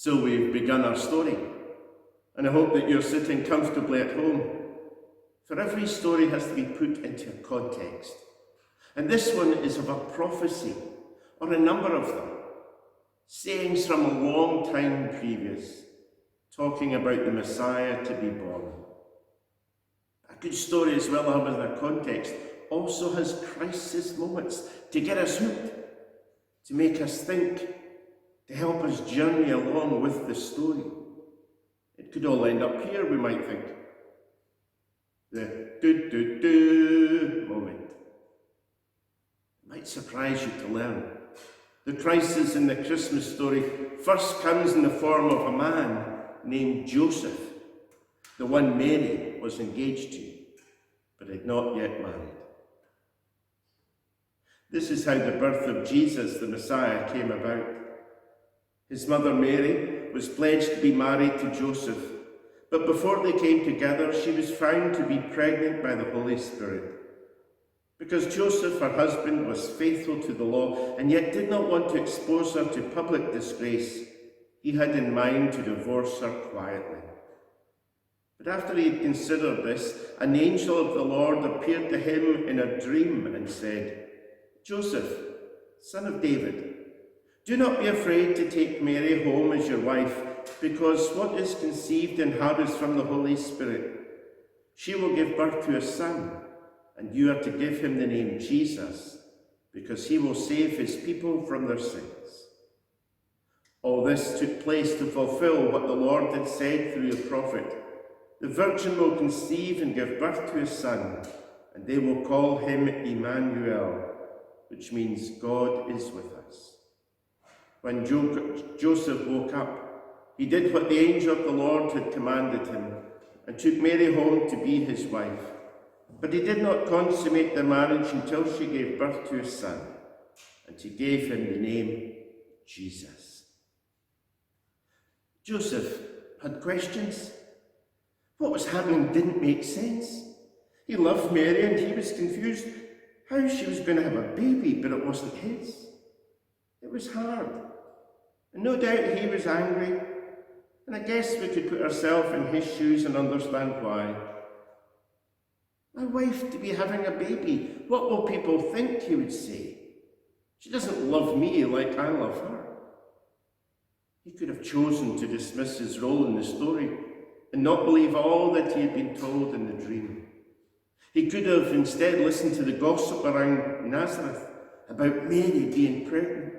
So we've begun our story, and I hope that you're sitting comfortably at home. For every story has to be put into a context. And this one is of a prophecy, or a number of them, sayings from a long time previous, talking about the Messiah to be born. A good story as well, however, in a context, also has crisis moments to get us hooked, to make us think, to help us journey along with the story. It could all end up here, we might think. The do-do-do moment. It might surprise you to learn. The crisis in the Christmas story first comes in the form of a man named Joseph, the one Mary was engaged to, but had not yet married. This is how the birth of Jesus, the Messiah, came about. His mother Mary was pledged to be married to Joseph, but before they came together, she was found to be pregnant by the Holy Spirit. Because Joseph, her husband, was faithful to the law and yet did not want to expose her to public disgrace, he had in mind to divorce her quietly. But after he had considered this, an angel of the Lord appeared to him in a dream and said, "Joseph, son of David, do not be afraid to take Mary home as your wife, because what is conceived in her is from the Holy Spirit. She will give birth to a son, and you are to give him the name Jesus, because he will save his people from their sins." All this took place to fulfill what the Lord had said through the prophet. The virgin will conceive and give birth to a son, and they will call him Emmanuel, which means God is with us. When Joseph woke up, he did what the angel of the Lord had commanded him, and took Mary home to be his wife. But he did not consummate their marriage until she gave birth to a son, and he gave him the name Jesus. Joseph had questions. What was happening didn't make sense. He loved Mary and he was confused how she was going to have a baby, but it wasn't his. It was hard. And no doubt he was angry. And I guess we could put ourselves in his shoes and understand why. My wife to be having a baby, what will people think, he would say. She doesn't love me like I love her. He could have chosen to dismiss his role in the story and not believe all that he had been told in the dream. He could have instead listened to the gossip around Nazareth about Mary being pregnant.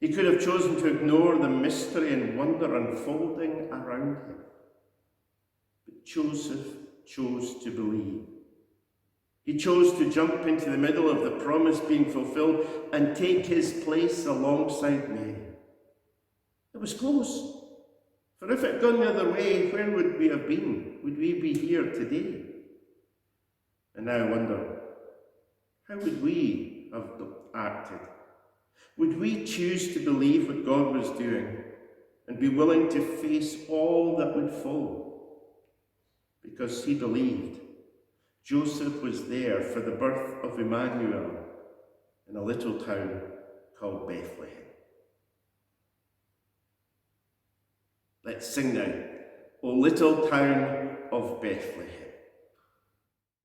He could have chosen to ignore the mystery and wonder unfolding around him. But Joseph chose to believe. He chose to jump into the middle of the promise being fulfilled and take his place alongside Mary. It was close. For if it had gone the other way, where would we have been? Would we be here today? And now I wonder, how would we have acted? Would we choose to believe what God was doing and be willing to face all that would follow? Because he believed, Joseph was there for the birth of Emmanuel in a little town called Bethlehem. Let's sing now, O little town of Bethlehem.